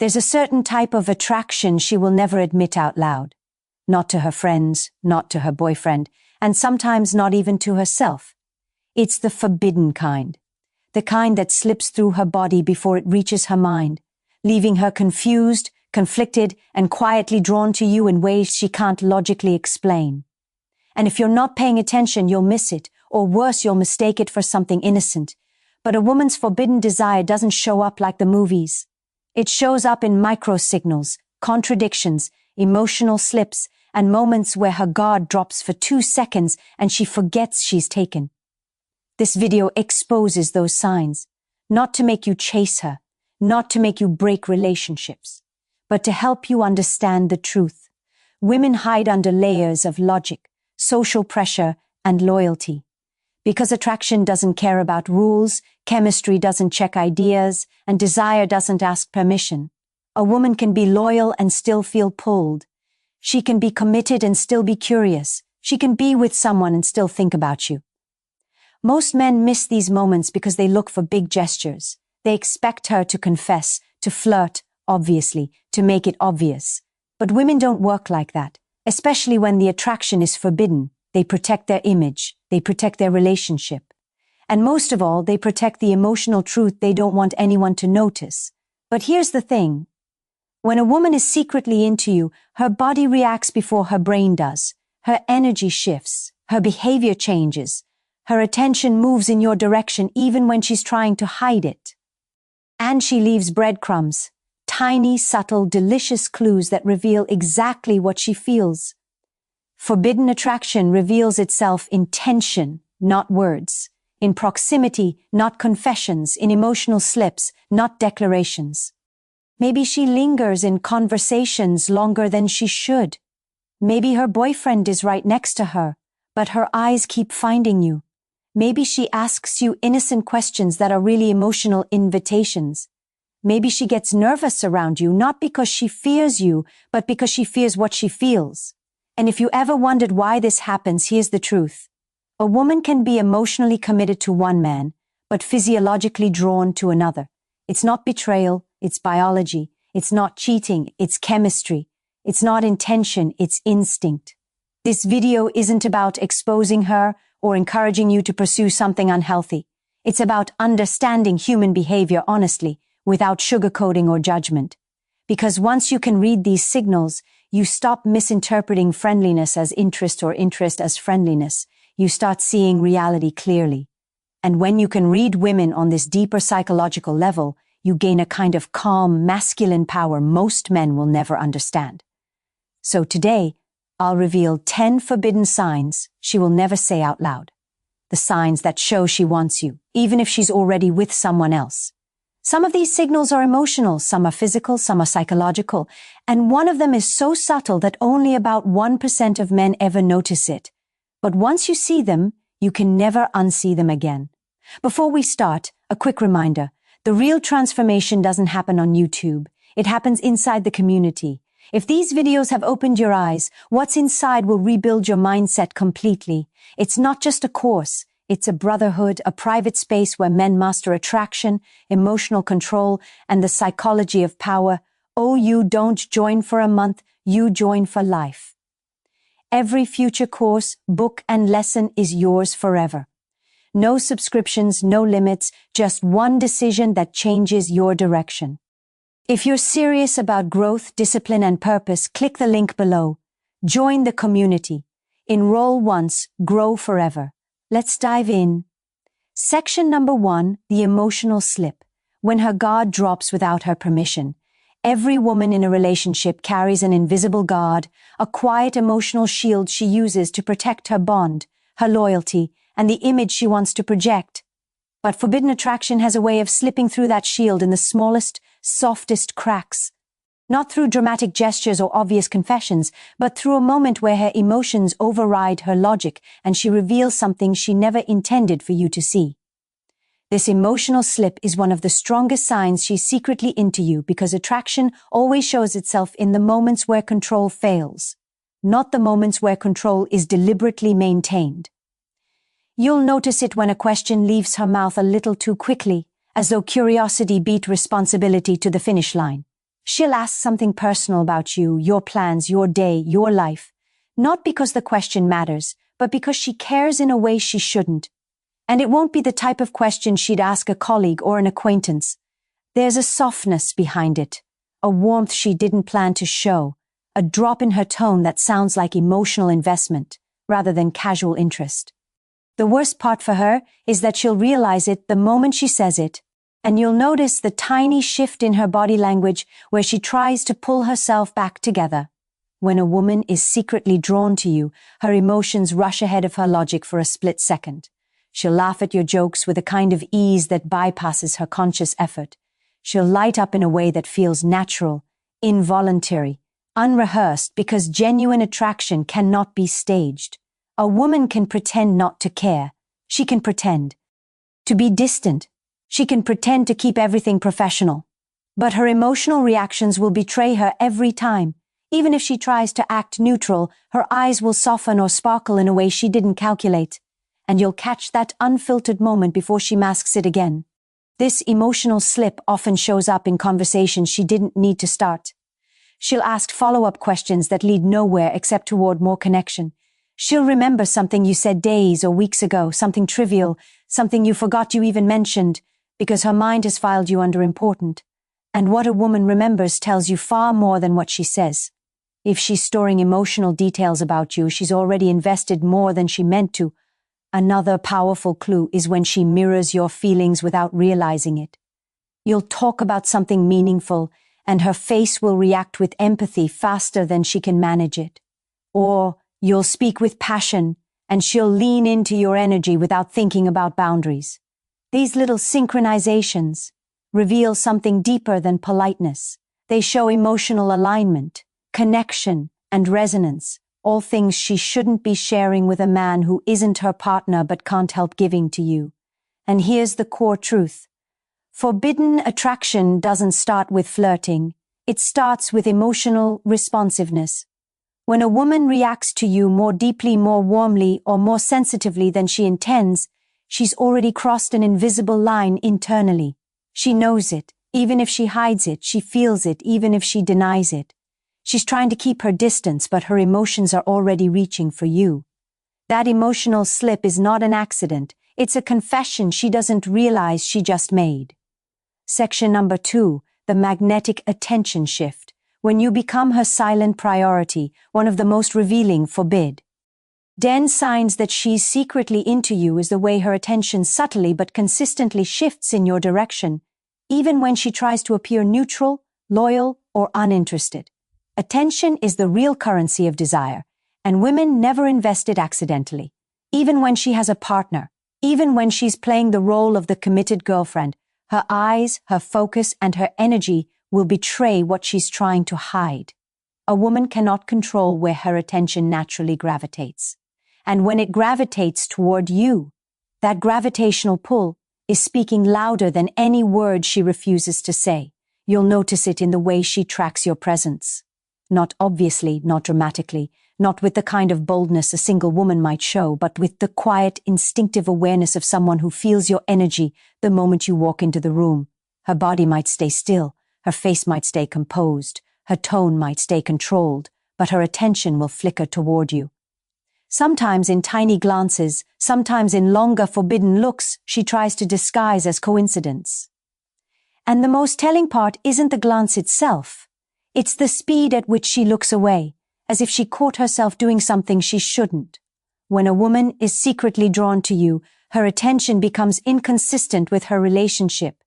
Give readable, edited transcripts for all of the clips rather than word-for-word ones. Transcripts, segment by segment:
There's a certain type of attraction she will never admit out loud. Not to her friends, not to her boyfriend, and sometimes not even to herself. It's the forbidden kind. The kind that slips through her body before it reaches her mind, leaving her confused, conflicted, and quietly drawn to you in ways she can't logically explain. And if you're not paying attention, you'll miss it, or worse, you'll mistake it for something innocent. But a woman's forbidden desire doesn't show up like the movies. It shows up in micro-signals, contradictions, emotional slips, and moments where her guard drops for 2 seconds and she forgets she's taken. This video exposes those signs, not to make you chase her, not to make you break relationships, but to help you understand the truth. Women hide under layers of logic, social pressure, and loyalty. Because attraction doesn't care about rules, chemistry doesn't check ideas, and desire doesn't ask permission. A woman can be loyal and still feel pulled. She can be committed and still be curious. She can be with someone and still think about you. Most men miss these moments because they look for big gestures. They expect her to confess, to flirt, obviously, to make it obvious. But women don't work like that, especially when the attraction is forbidden. They protect their image. They protect their relationship. And most of all, they protect the emotional truth they don't want anyone to notice. But here's the thing. When a woman is secretly into you, her body reacts before her brain does. Her energy shifts. Her behavior changes. Her attention moves in your direction even when she's trying to hide it. And she leaves breadcrumbs, tiny, subtle, delicious clues that reveal exactly what she feels. Forbidden attraction reveals itself in tension, not words, in proximity, not confessions, in emotional slips, not declarations. Maybe she lingers in conversations longer than she should. Maybe her boyfriend is right next to her, but her eyes keep finding you. Maybe she asks you innocent questions that are really emotional invitations. Maybe she gets nervous around you, not because she fears you, but because she fears what she feels. And if you ever wondered why this happens, here's the truth. A woman can be emotionally committed to one man, but physiologically drawn to another. It's not betrayal, it's biology. It's not cheating, it's chemistry. It's not intention, it's instinct. This video isn't about exposing her or encouraging you to pursue something unhealthy. It's about understanding human behavior honestly, without sugarcoating or judgment. Because once you can read these signals, you stop misinterpreting friendliness as interest or interest as friendliness. You start seeing reality clearly. And when you can read women on this deeper psychological level, you gain a kind of calm, masculine power most men will never understand. So today, I'll reveal 10 forbidden signs she will never say out loud. The signs that show she wants you, even if she's already with someone else. Some of these signals are emotional, some are physical, some are psychological, and one of them is so subtle that only about 1% of men ever notice it. But once you see them, you can never unsee them again. Before we start, a quick reminder. The real transformation doesn't happen on YouTube. It happens inside the community. If these videos have opened your eyes, what's inside will rebuild your mindset completely. It's not just a course. It's a brotherhood, a private space where men master attraction, emotional control, and the psychology of power. Oh, you don't join for a month, you join for life. Every future course, book, and lesson is yours forever. No subscriptions, no limits, just one decision that changes your direction. If you're serious about growth, discipline, and purpose, click the link below. Join the community. Enroll once, grow forever. Let's dive in. Section number 1, the emotional slip. When her guard drops without her permission. Every woman in a relationship carries an invisible guard, a quiet emotional shield she uses to protect her bond, her loyalty, and the image she wants to project. But forbidden attraction has a way of slipping through that shield in the smallest, softest cracks. Not through dramatic gestures or obvious confessions, but through a moment where her emotions override her logic and she reveals something she never intended for you to see. This emotional slip is one of the strongest signs she's secretly into you because attraction always shows itself in the moments where control fails, not the moments where control is deliberately maintained. You'll notice it when a question leaves her mouth a little too quickly, as though curiosity beat responsibility to the finish line. She'll ask something personal about you, your plans, your day, your life, not because the question matters, but because she cares in a way she shouldn't. And it won't be the type of question she'd ask a colleague or an acquaintance. There's a softness behind it, a warmth she didn't plan to show, a drop in her tone that sounds like emotional investment rather than casual interest. The worst part for her is that she'll realize it the moment she says it, and you'll notice the tiny shift in her body language where she tries to pull herself back together. When a woman is secretly drawn to you, her emotions rush ahead of her logic for a split second. She'll laugh at your jokes with a kind of ease that bypasses her conscious effort. She'll light up in a way that feels natural, involuntary, unrehearsed, because genuine attraction cannot be staged. A woman can pretend not to care. She can pretend to be distant. She can pretend to keep everything professional. But her emotional reactions will betray her every time. Even if she tries to act neutral, her eyes will soften or sparkle in a way she didn't calculate. And you'll catch that unfiltered moment before she masks it again. This emotional slip often shows up in conversations she didn't need to start. She'll ask follow-up questions that lead nowhere except toward more connection. She'll remember something you said days or weeks ago, something trivial, something you forgot you even mentioned, because her mind has filed you under important. And what a woman remembers tells you far more than what she says. If she's storing emotional details about you, she's already invested more than she meant to. Another powerful clue is when she mirrors your feelings without realizing it. You'll talk about something meaningful, and her face will react with empathy faster than she can manage it. Or you'll speak with passion, and she'll lean into your energy without thinking about boundaries. These little synchronizations reveal something deeper than politeness. They show emotional alignment, connection, and resonance, all things she shouldn't be sharing with a man who isn't her partner but can't help giving to you. And here's the core truth. Forbidden attraction doesn't start with flirting. It starts with emotional responsiveness. When a woman reacts to you more deeply, more warmly, or more sensitively than she intends, she's already crossed an invisible line internally. She knows it. Even if she hides it, she feels it, even if she denies it. She's trying to keep her distance, but her emotions are already reaching for you. That emotional slip is not an accident. It's a confession she doesn't realize she just made. Section number 2, the magnetic attention shift. When you become her silent priority, one of the most revealing forbid. Den signs that she's secretly into you is the way her attention subtly but consistently shifts in your direction, even when she tries to appear neutral, loyal, or uninterested. Attention is the real currency of desire, and women never invest it accidentally. Even when she has a partner, even when she's playing the role of the committed girlfriend, her eyes, her focus, and her energy will betray what she's trying to hide. A woman cannot control where her attention naturally gravitates. And when it gravitates toward you, that gravitational pull is speaking louder than any word she refuses to say. You'll notice it in the way she tracks your presence. Not obviously, not dramatically, not with the kind of boldness a single woman might show, but with the quiet, instinctive awareness of someone who feels your energy the moment you walk into the room. Her body might stay still, her face might stay composed, her tone might stay controlled, but her attention will flicker toward you. Sometimes in tiny glances, sometimes in longer forbidden looks, she tries to disguise as coincidence. And the most telling part isn't the glance itself. It's the speed at which she looks away, as if she caught herself doing something she shouldn't. When a woman is secretly drawn to you, her attention becomes inconsistent with her relationship.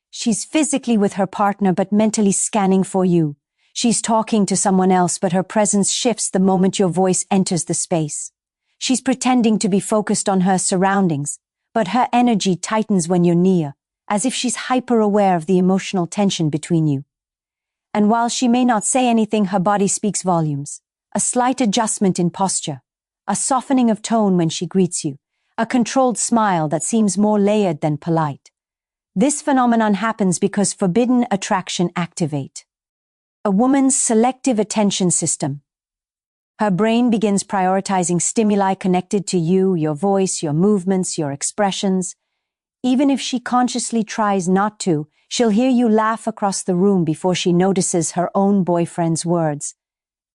She's physically with her partner but mentally scanning for you. She's talking to someone else, but her presence shifts the moment your voice enters the space. She's pretending to be focused on her surroundings, but her energy tightens when you're near, as if she's hyper-aware of the emotional tension between you. And while she may not say anything, her body speaks volumes. A slight adjustment in posture, a softening of tone when she greets you, a controlled smile that seems more layered than polite. This phenomenon happens because forbidden attraction activate. A woman's selective attention system. Her brain begins prioritizing stimuli connected to you, your voice, your movements, your expressions. Even if she consciously tries not to, She'll hear you laugh across the room before she notices her own boyfriend's words.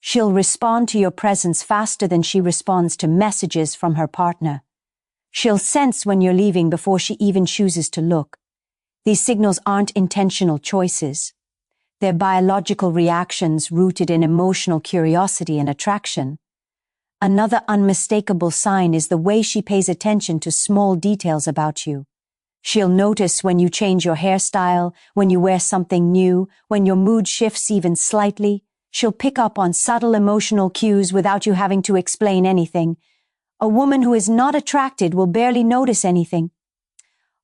She'll respond to your presence faster than she responds to messages from her partner. She'll sense when you're leaving before she even chooses to look. These signals aren't intentional choices. They're biological reactions rooted in emotional curiosity and attraction. Another unmistakable sign is the way she pays attention to small details about you. She'll notice when you change your hairstyle, when you wear something new, when your mood shifts even slightly. She'll pick up on subtle emotional cues without you having to explain anything. A woman who is not attracted will barely notice anything.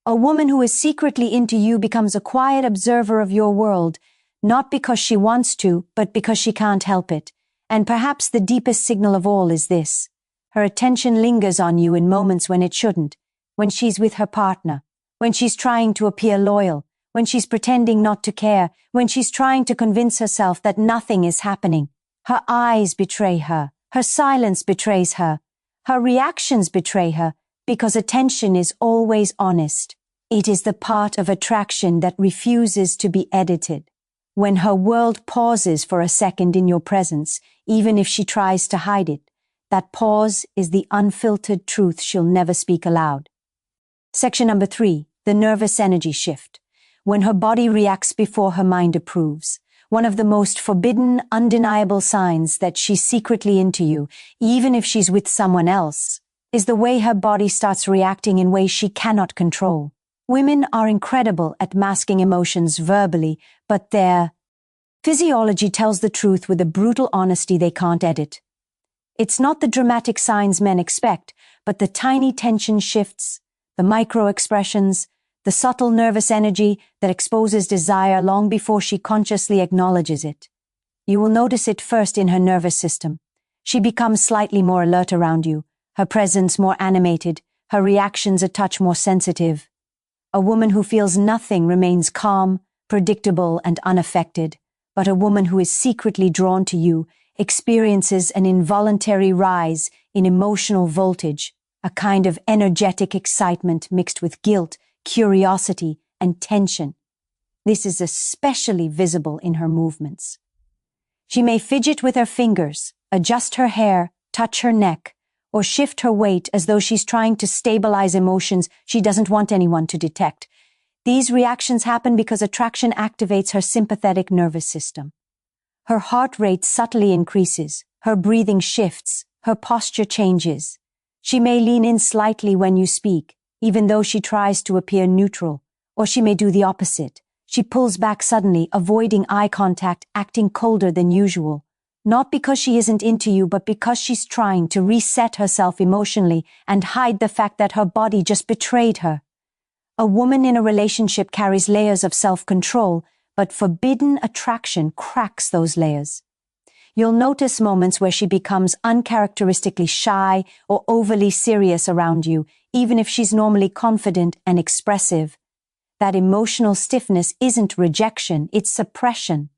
A woman who is secretly into you becomes a quiet observer of your world, not because she wants to, but because she can't help it. And perhaps the deepest signal of all is this. Her attention lingers on you in moments when it shouldn't, when she's with her partner, when she's trying to appear loyal, when she's pretending not to care, when she's trying to convince herself that nothing is happening. Her eyes betray her. Her silence betrays her. Her reactions betray her, because attention is always honest. It is the part of attraction that refuses to be edited. When her world pauses for a second in your presence, even if she tries to hide it, that pause is the unfiltered truth she'll never speak aloud. Section number 3, the nervous energy shift. When her body reacts before her mind approves. One of the most forbidden, undeniable signs that she's secretly into you, even if she's with someone else, is the way her body starts reacting in ways she cannot control. Women are incredible at masking emotions verbally, but their physiology tells the truth with a brutal honesty they can't edit. It's not the dramatic signs men expect, but the tiny tension shifts, the micro-expressions, the subtle nervous energy that exposes desire long before she consciously acknowledges it. You will notice it first in her nervous system. She becomes slightly more alert around you, her presence more animated, her reactions a touch more sensitive. A woman who feels nothing remains calm, predictable, and unaffected, but a woman who is secretly drawn to you experiences an involuntary rise in emotional voltage, a kind of energetic excitement mixed with guilt, curiosity, and tension. This is especially visible in her movements. She may fidget with her fingers, adjust her hair, touch her neck, or shift her weight as though she's trying to stabilize emotions she doesn't want anyone to detect. These reactions happen because attraction activates her sympathetic nervous system. Her heart rate subtly increases, her breathing shifts, her posture changes. She may lean in slightly when you speak, even though she tries to appear neutral, or she may do the opposite. She pulls back suddenly, avoiding eye contact, acting colder than usual. Not because she isn't into you, but because she's trying to reset herself emotionally and hide the fact that her body just betrayed her. A woman in a relationship carries layers of self-control, but forbidden attraction cracks those layers. You'll notice moments where she becomes uncharacteristically shy or overly serious around you, even if she's normally confident and expressive. That emotional stiffness isn't rejection, it's suppression.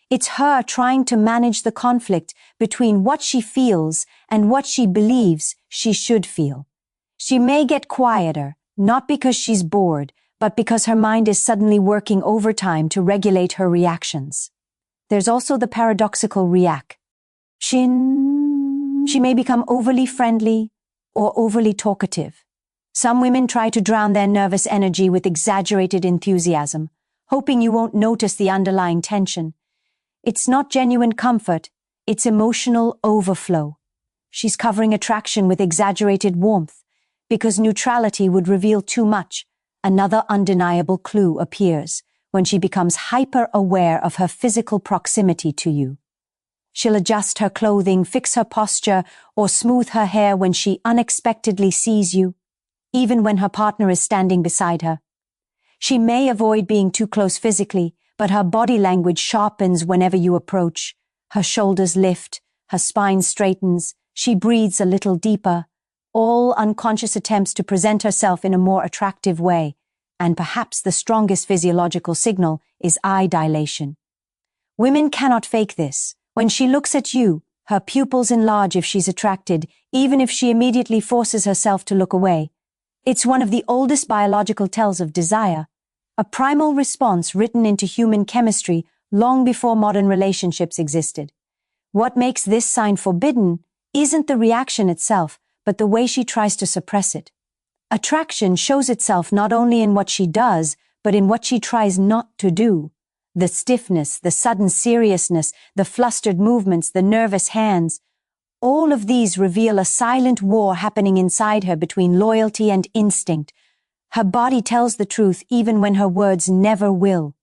It's her trying to manage the conflict between what she feels and what she believes she should feel. She may get quieter, not because she's bored, but because her mind is suddenly working overtime to regulate her reactions. There's also the paradoxical react. She may become overly friendly or overly talkative. Some women try to drown their nervous energy with exaggerated enthusiasm, hoping you won't notice the underlying tension. It's not genuine comfort, it's emotional overflow. She's covering attraction with exaggerated warmth, because neutrality would reveal too much. Another undeniable clue appears when she becomes hyper-aware of her physical proximity to you. She'll adjust her clothing, fix her posture, or smooth her hair when she unexpectedly sees you, even when her partner is standing beside her. She may avoid being too close physically, but her body language sharpens whenever you approach. Her shoulders lift, her spine straightens, she breathes a little deeper, all unconscious attempts to present herself in a more attractive way, and perhaps the strongest physiological signal is eye dilation. Women cannot fake this. When she looks at you, her pupils enlarge if she's attracted, even if she immediately forces herself to look away. It's one of the oldest biological tells of desire. a primal response written into human chemistry long before modern relationships existed. What makes this sign forbidden isn't the reaction itself, but the way she tries to suppress it. Attraction shows itself not only in what she does, but in what she tries not to do. The stiffness, the sudden seriousness, the flustered movements, the nervous hands, all of these reveal a silent war happening inside her between loyalty and instinct. Her body tells the truth even when her words never will.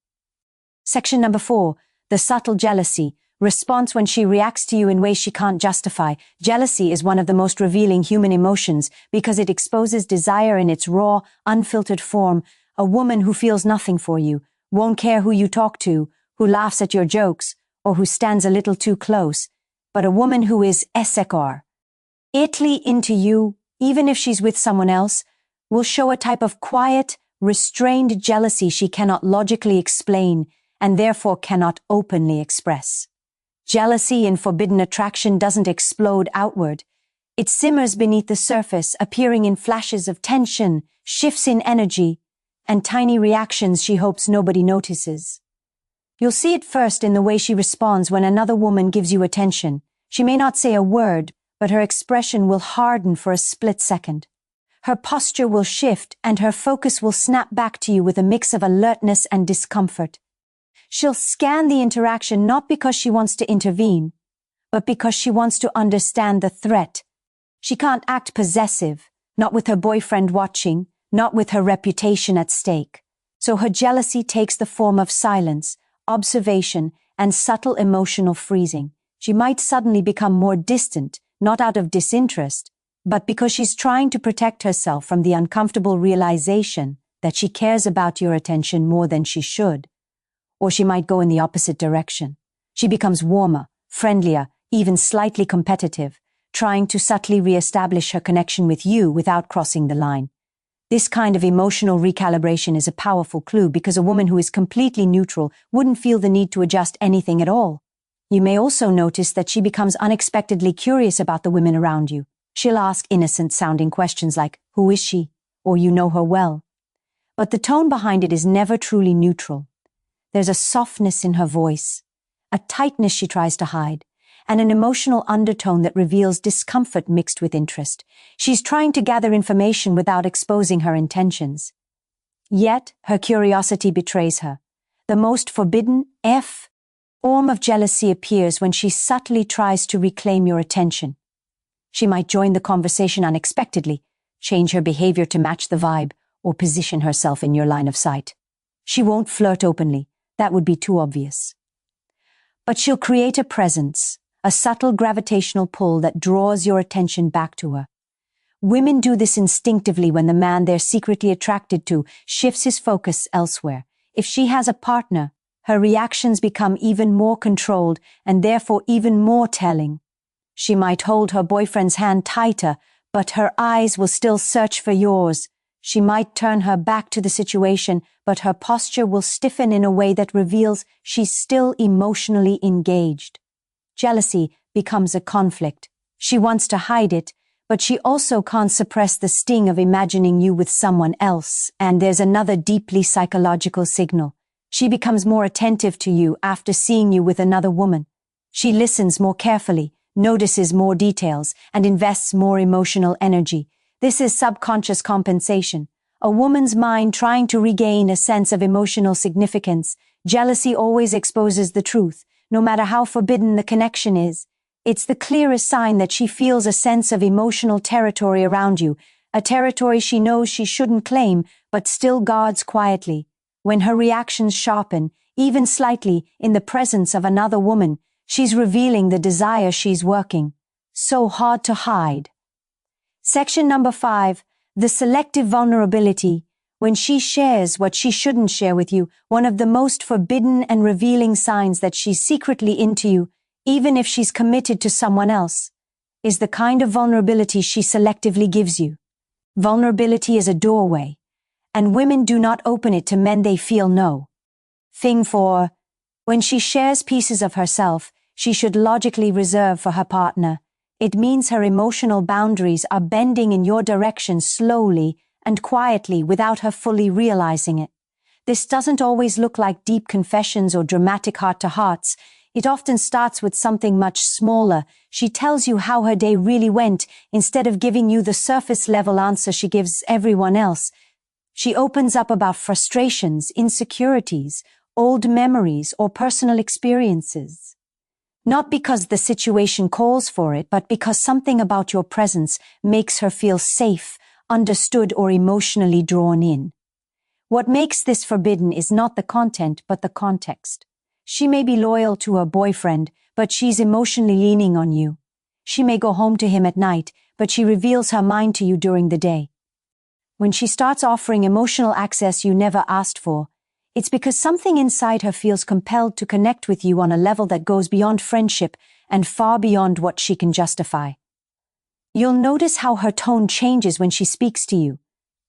Section number 4, the subtle jealousy. Response when she reacts to you in ways she can't justify. Jealousy is one of the most revealing human emotions because it exposes desire in its raw, unfiltered form. A woman who feels nothing for you, won't care who you talk to, who laughs at your jokes, or who stands a little too close. But a woman who is insecure, into you, even if she's with someone else, will show a type of quiet, restrained jealousy she cannot logically explain and therefore cannot openly express. Jealousy in forbidden attraction doesn't explode outward. It simmers beneath the surface, appearing in flashes of tension, shifts in energy, and tiny reactions she hopes nobody notices. You'll see it first in the way she responds when another woman gives you attention. She may not say a word, but her expression will harden for a split second. Her posture will shift, and her focus will snap back to you with a mix of alertness and discomfort. She'll scan the interaction not because she wants to intervene, but because she wants to understand the threat. She can't act possessive, not with her boyfriend watching, not with her reputation at stake. So her jealousy takes the form of silence, observation, and subtle emotional freezing. She might suddenly become more distant, not out of disinterest, but because she's trying to protect herself from the uncomfortable realization that she cares about your attention more than she should. Or she might go in the opposite direction. She becomes warmer, friendlier, even slightly competitive, trying to subtly re-establish her connection with you without crossing the line. This kind of emotional recalibration is a powerful clue because a woman who is completely neutral wouldn't feel the need to adjust anything at all. You may also notice that she becomes unexpectedly curious about the women around you. She'll ask innocent-sounding questions like, "Who is she?" or "You know her well." But the tone behind it is never truly neutral. There's a softness in her voice, a tightness she tries to hide, and an emotional undertone that reveals discomfort mixed with interest. She's trying to gather information without exposing her intentions. Yet, her curiosity betrays her. The most forbidden form of jealousy appears when she subtly tries to reclaim your attention. She might join the conversation unexpectedly, change her behavior to match the vibe, or position herself in your line of sight. She won't flirt openly. That would be too obvious. But she'll create a presence, a subtle gravitational pull that draws your attention back to her. Women do this instinctively when the man they're secretly attracted to shifts his focus elsewhere. If she has a partner, her reactions become even more controlled and therefore even more telling. She might hold her boyfriend's hand tighter, but her eyes will still search for yours. She might turn her back to the situation, but her posture will stiffen in a way that reveals she's still emotionally engaged. Jealousy becomes a conflict. She wants to hide it, but she also can't suppress the sting of imagining you with someone else. And there's another deeply psychological signal. She becomes more attentive to you after seeing you with another woman. She listens more carefully, notices more details, and invests more emotional energy. This is subconscious compensation. A woman's mind trying to regain a sense of emotional significance. Jealousy always exposes the truth, no matter how forbidden the connection is. It's the clearest sign that she feels a sense of emotional territory around you, a territory she knows she shouldn't claim, but still guards quietly. When her reactions sharpen, even slightly, in the presence of another woman, she's revealing the desire she's working so hard to hide. Section number 5, the selective vulnerability. When she shares what she shouldn't share with you, one of the most forbidden and revealing signs that she's secretly into you, even if she's committed to someone else, is the kind of vulnerability she selectively gives you. Vulnerability is a doorway, and women do not open it to men they feel no. Thing 4, when she shares pieces of herself, she should logically reserve for her partner. It means her emotional boundaries are bending in your direction slowly and quietly without her fully realizing it. This doesn't always look like deep confessions or dramatic heart-to-hearts. It often starts with something much smaller. She tells you how her day really went instead of giving you the surface-level answer she gives everyone else. She opens up about frustrations, insecurities, old memories, or personal experiences. Not because the situation calls for it, but because something about your presence makes her feel safe, understood, or emotionally drawn in. What makes this forbidden is not the content, but the context. She may be loyal to her boyfriend, but she's emotionally leaning on you. She may go home to him at night, but she reveals her mind to you during the day. When she starts offering emotional access you never asked for, it's because something inside her feels compelled to connect with you on a level that goes beyond friendship and far beyond what she can justify. You'll notice how her tone changes when she speaks to you.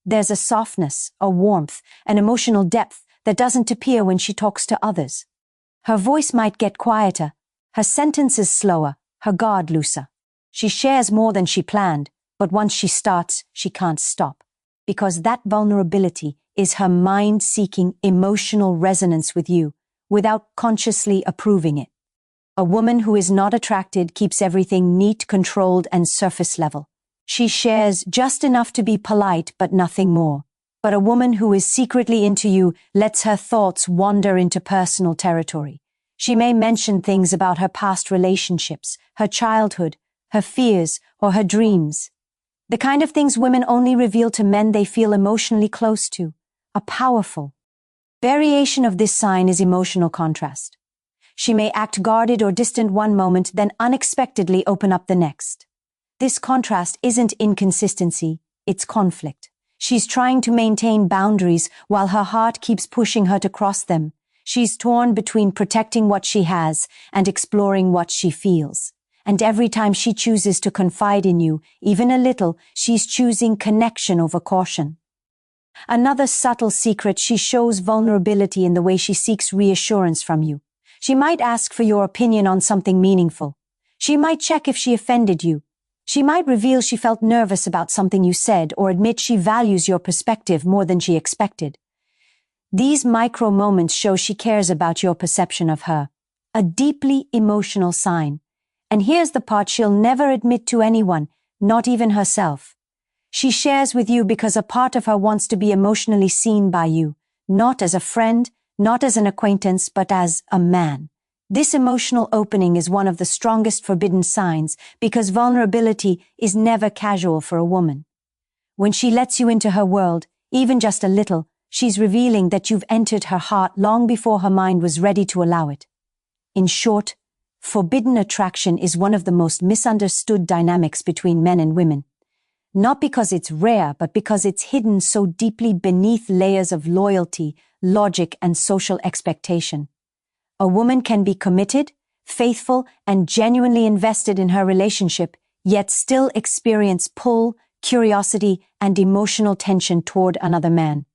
There's a softness, a warmth, an emotional depth that doesn't appear when she talks to others. Her voice might get quieter, her sentences slower, her guard looser. She shares more than she planned, but once she starts, she can't stop. Because that vulnerability is her mind seeking emotional resonance with you, without consciously approving it. A woman who is not attracted keeps everything neat, controlled, and surface level. She shares just enough to be polite, but nothing more. But a woman who is secretly into you lets her thoughts wander into personal territory. She may mention things about her past relationships, her childhood, her fears, or her dreams. The kind of things women only reveal to men they feel emotionally close to. A powerful variation of this sign is emotional contrast. She may act guarded or distant one moment, then unexpectedly open up the next. This contrast isn't inconsistency, it's conflict. She's trying to maintain boundaries while her heart keeps pushing her to cross them. She's torn between protecting what she has and exploring what she feels. And every time she chooses to confide in you, even a little, she's choosing connection over caution. Another subtle secret, she shows vulnerability in the way she seeks reassurance from you. She might ask for your opinion on something meaningful. She might check if she offended you. She might reveal she felt nervous about something you said or admit she values your perspective more than she expected. These micro moments show she cares about your perception of her. A deeply emotional sign. And here's the part she'll never admit to anyone, not even herself. She shares with you because a part of her wants to be emotionally seen by you, not as a friend, not as an acquaintance, but as a man. This emotional opening is one of the strongest forbidden signs because vulnerability is never casual for a woman. When she lets you into her world, even just a little, she's revealing that you've entered her heart long before her mind was ready to allow it. In short, forbidden attraction is one of the most misunderstood dynamics between men and women. Not because it's rare, but because it's hidden so deeply beneath layers of loyalty, logic, and social expectation. A woman can be committed, faithful, and genuinely invested in her relationship, yet still experience pull, curiosity, and emotional tension toward another man.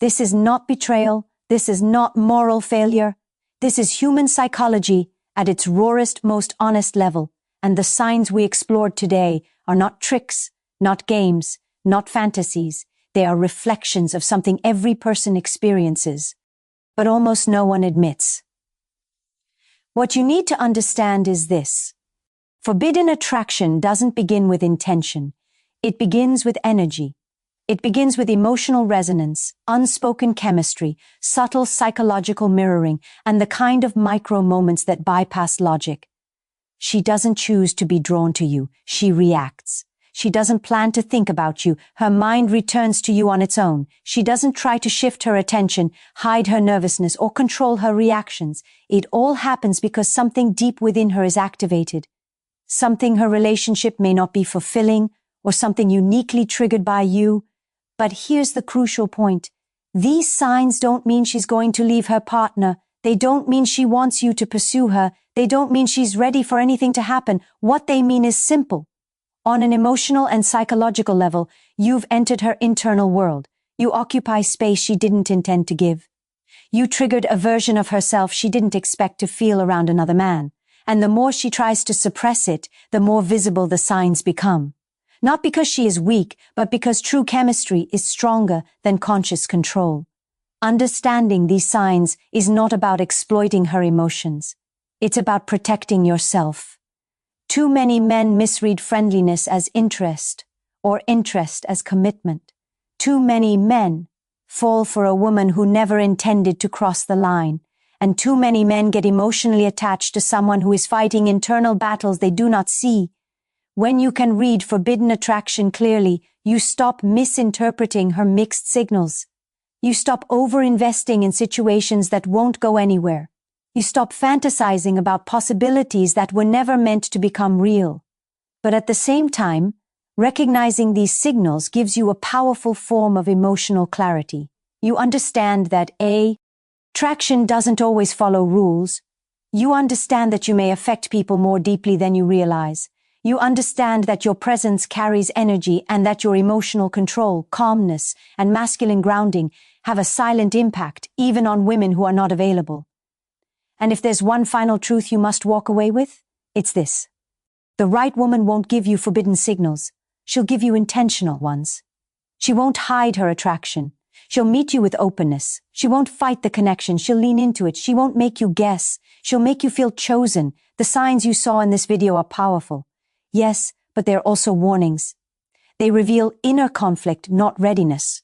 This is not betrayal. This is not moral failure. This is human psychology at its rawest, most honest level, and the signs we explored today are not tricks, not games, not fantasies. They are reflections of something every person experiences, but almost no one admits. What you need to understand is this. Forbidden attraction doesn't begin with intention. It begins with energy. It begins with emotional resonance, unspoken chemistry, subtle psychological mirroring, and the kind of micro moments that bypass logic. She doesn't choose to be drawn to you. She reacts. She doesn't plan to think about you. Her mind returns to you on its own. She doesn't try to shift her attention, hide her nervousness, or control her reactions. It all happens because something deep within her is activated. Something her relationship may not be fulfilling, or something uniquely triggered by you. But here's the crucial point. These signs don't mean she's going to leave her partner. They don't mean she wants you to pursue her. They don't mean she's ready for anything to happen. What they mean is simple. On an emotional and psychological level, you've entered her internal world. You occupy space she didn't intend to give. You triggered a version of herself she didn't expect to feel around another man. And the more she tries to suppress it, the more visible the signs become. Not because she is weak, but because true chemistry is stronger than conscious control. Understanding these signs is not about exploiting her emotions. It's about protecting yourself. Too many men misread friendliness as interest or interest as commitment. Too many men fall for a woman who never intended to cross the line, and too many men get emotionally attached to someone who is fighting internal battles they do not see. When you can read forbidden attraction clearly, you stop misinterpreting her mixed signals. You stop over-investing in situations that won't go anywhere. You stop fantasizing about possibilities that were never meant to become real. But at the same time, recognizing these signals gives you a powerful form of emotional clarity. You understand that attraction doesn't always follow rules. You understand that you may affect people more deeply than you realize. You understand that your presence carries energy and that your emotional control, calmness, and masculine grounding have a silent impact even on women who are not available. And if there's one final truth you must walk away with, it's this. The right woman won't give you forbidden signals. She'll give you intentional ones. She won't hide her attraction. She'll meet you with openness. She won't fight the connection. She'll lean into it. She won't make you guess. She'll make you feel chosen. The signs you saw in this video are powerful. Yes, but they're also warnings. They reveal inner conflict, not readiness.